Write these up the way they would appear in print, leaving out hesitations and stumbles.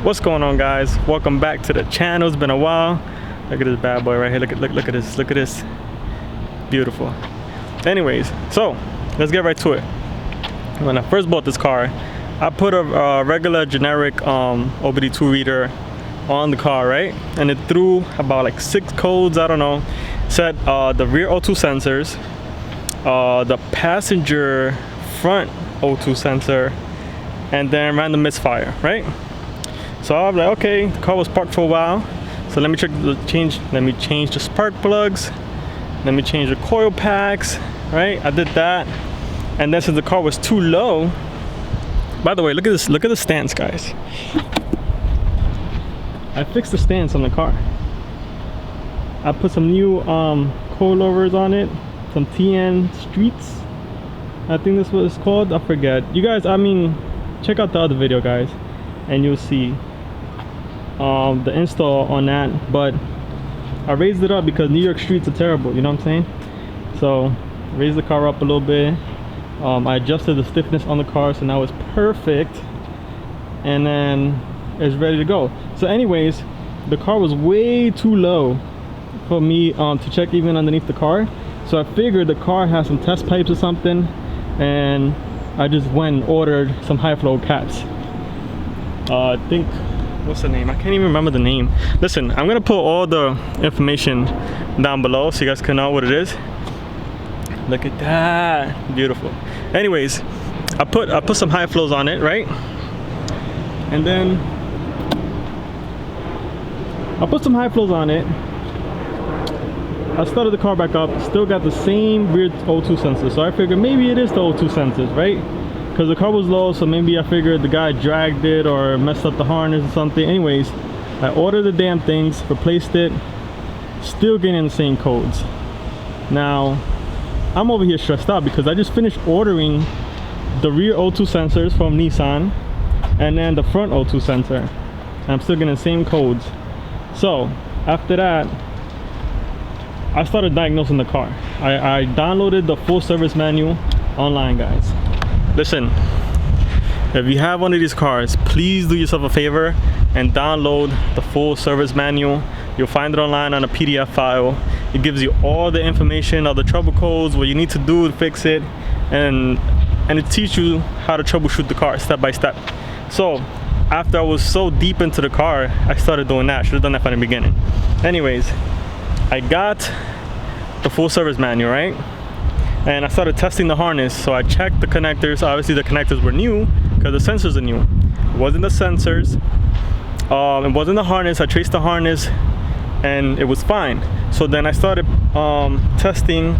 What's going on, guys? Welcome back to the channel. It's been a while. Look at this bad boy right here. Look at this. Beautiful. Anyways, so let's get right to it. When I first bought this car, I put a regular generic OBD2 reader on the car, right? And it threw about like 6 codes, I don't know. Set the rear O2 sensors, the passenger front O2 sensor, and then random misfire, right? So I was like, okay, the car was parked for a while, so let me change the spark plugs, let me change the coil packs, right? I did that, and then since the car was too low, by the way, look at the stance, guys. I fixed the stance on the car. I put some new coilovers on it, some TN Streets, I think that's what it's called. I forget. You guys, I mean, check out the other video, guys, and you'll see the install on that. But I raised it up because New York streets are terrible, you know what I'm saying? So raised the car up a little bit. I adjusted the stiffness on the car, so now it's perfect, and then it's ready to go. So anyways, the car was way too low for me to check even underneath the car, so I figured the car has some test pipes or something, and I just went and ordered some high flow caps. I think, what's the name? I can't even remember the name. Listen, I'm gonna put all the information down below so you guys can know what it is. Look at that, beautiful. Anyways, I put some high flows on it, right? And then I put some high flows on it. I started the car back up, still got the same rear O2 sensor, so I figured maybe it is the O2 sensors, right? Because the car was low, so maybe I figured the guy dragged it or messed up the harness or something. Anyways, I ordered the damn things, replaced it, still getting the same codes. Now, I'm over here stressed out because I just finished ordering the rear O2 sensors from Nissan and then the front O2 sensor, and I'm still getting the same codes. So after that, I started diagnosing the car. I downloaded the full service manual online, guys. Listen, if you have one of these cars, please do yourself a favor and download the full service manual. You'll find it online on a PDF file. It gives you all the information, all the trouble codes, what you need to do to fix it, and it teaches you how to troubleshoot the car step by step. So after I was so deep into the car, I started doing that. Should have done that from the beginning. Anyways, I got the full service manual, right? And I started testing the harness. So I checked the connectors. Obviously the connectors were new because the sensors are new. It wasn't the sensors, it wasn't the harness. I traced the harness and it was fine. So then I started testing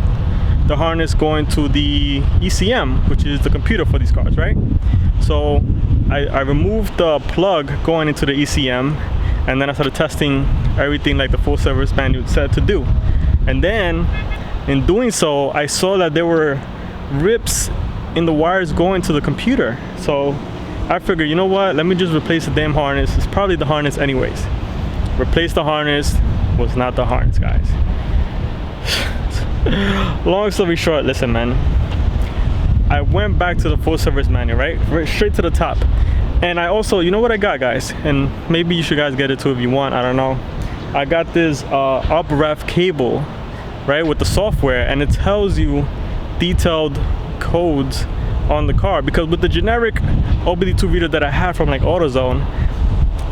the harness going to the ECM, which is the computer for these cars, right? So I removed the plug going into the ECM, and then I started testing everything like the full service manual said to do. And then in doing so, I saw that there were rips in the wires going to the computer. So I figured, you know what, let me just replace the damn harness. It's probably the harness anyways. Replace the harness, was not the harness, guys. Long story short, listen, man, I went back to the full service manual, right straight to the top. And I also, you know what I got, guys, and maybe you should guys get it too if you want, I don't know. I got this upref cable, right, with the software, and it tells you detailed codes on the car, because with the generic OBD2 reader that I had from like AutoZone,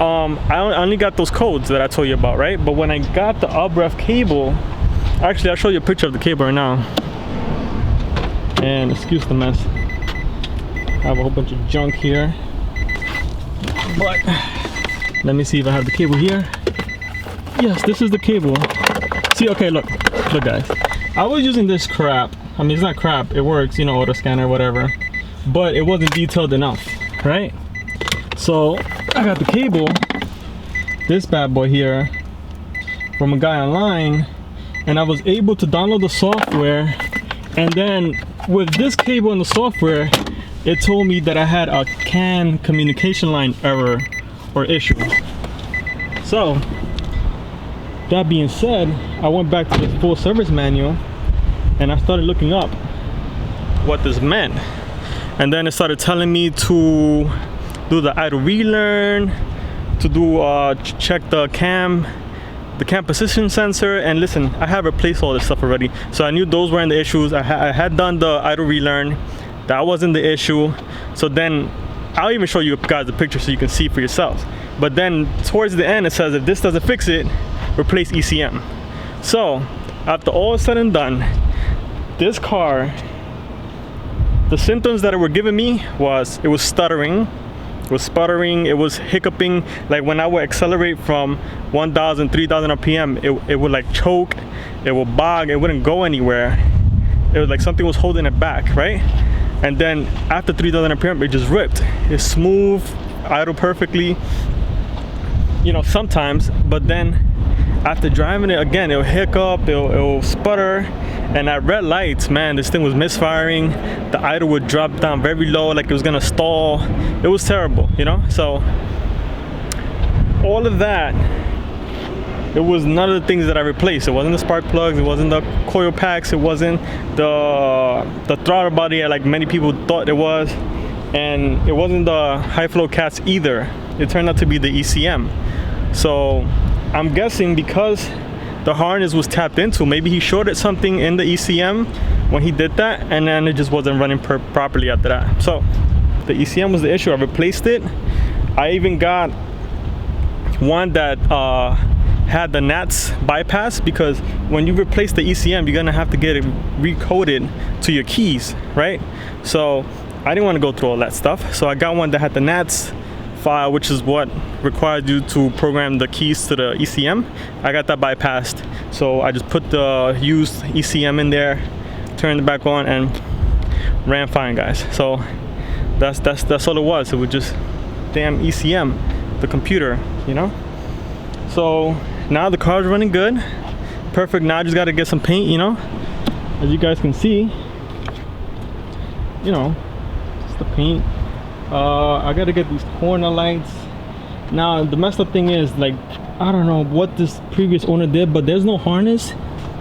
I only got those codes that I told you about, right? But when I got the upref cable, actually I'll show you a picture of the cable right now, and excuse the mess, I have a whole bunch of junk here, but let me see if I have the cable here. Yes, this is the cable. See, okay, look guys, I was using this crap. I mean, it's not crap, it works, you know, auto scanner, whatever, but it wasn't detailed enough, right? So I got the cable, this bad boy here, from a guy online, and I was able to download the software, and then with this cable and the software, it told me that I had a CAN communication line error or issue. So that being said, I went back to the full service manual and I started looking up what this meant, and then it started telling me to do the idle relearn, to to do check the cam position sensor. And listen, I have replaced all this stuff already, so I knew those weren't the issues. I had done the idle relearn, that wasn't the issue. So then I'll even show you guys the picture so you can see for yourselves. But then towards the end it says, if this doesn't fix it, replace ECM. So after all is said and done, this car, the symptoms that it were giving me was, it was stuttering, it was hiccuping. Like when I would accelerate from 1,000, 3,000 RPM, it would like choke, it would bog, it wouldn't go anywhere. It was like something was holding it back, right? And then after 3,000 RPM, it just ripped. It's smooth, idle perfectly, you know, sometimes, but then after driving it again, it'll hiccup, it'll sputter. And at red lights, man, this thing was misfiring. The idle would drop down very low, like it was gonna stall. It was terrible, you know? So all of that, it was none of the things that I replaced. It wasn't the spark plugs, it wasn't the coil packs, it wasn't the throttle body like many people thought it was, and it wasn't the high flow cats either. It turned out to be the ECM. So I'm guessing because the harness was tapped into, maybe he shorted something in the ECM when he did that, and then it just wasn't running properly after that. So the ECM was the issue. I replaced it. I even got one that had the NATS bypass, because when you replace the ECM, you're gonna have to get it recoded to your keys, right? So I didn't want to go through all that stuff, so I got one that had the NATS file, which is what required you to program the keys to the ECM. I got that bypassed, so I just put the used ECM in there, turned it back on, and ran fine, guys. So that's all it was. It was just damn ECM, the computer, you know. So now the car's running good, perfect. Now I just got to get some paint, you know, as you guys can see, you know, just the paint. I gotta get these corner lights. Now the messed up thing is, like, I don't know what this previous owner did, but there's no harness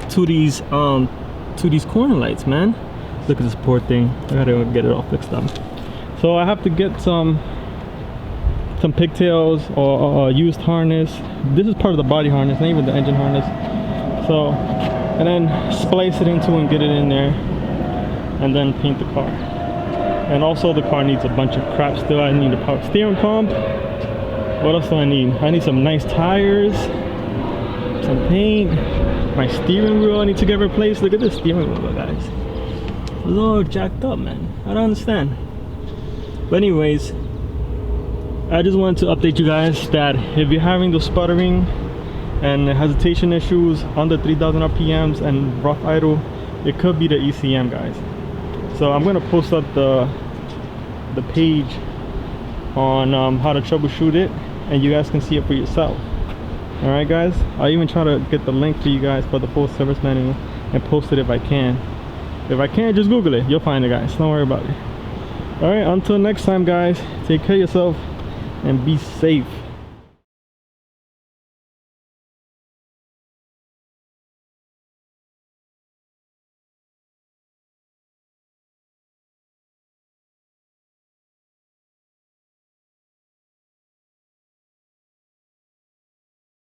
to these corner lights, man. Look at this poor thing. I gotta get it all fixed up. So I have to get some pigtails or used harness. This is part of the body harness, not even the engine harness. So, and then splice it into and get it in there, and then paint the car. And also the car needs a bunch of crap still. I need a power steering pump. What else do I need? I need some nice tires, some paint. My steering wheel I need to get replaced. Look at this steering wheel, guys. It's all jacked up, man. I don't understand. But anyways, I just wanted to update you guys that if you're having those sputtering and hesitation issues under 3,000 RPMs and rough idle, it could be the ECM, guys. So I'm gonna post up the page on how to troubleshoot it, and you guys can see it for yourself. All right, guys. I'll even try to get the link for you guys for the full service manual and post it if I can. If I can't, just Google it. You'll find it, guys. Don't worry about it. All right. Until next time, guys. Take care of yourself and be safe.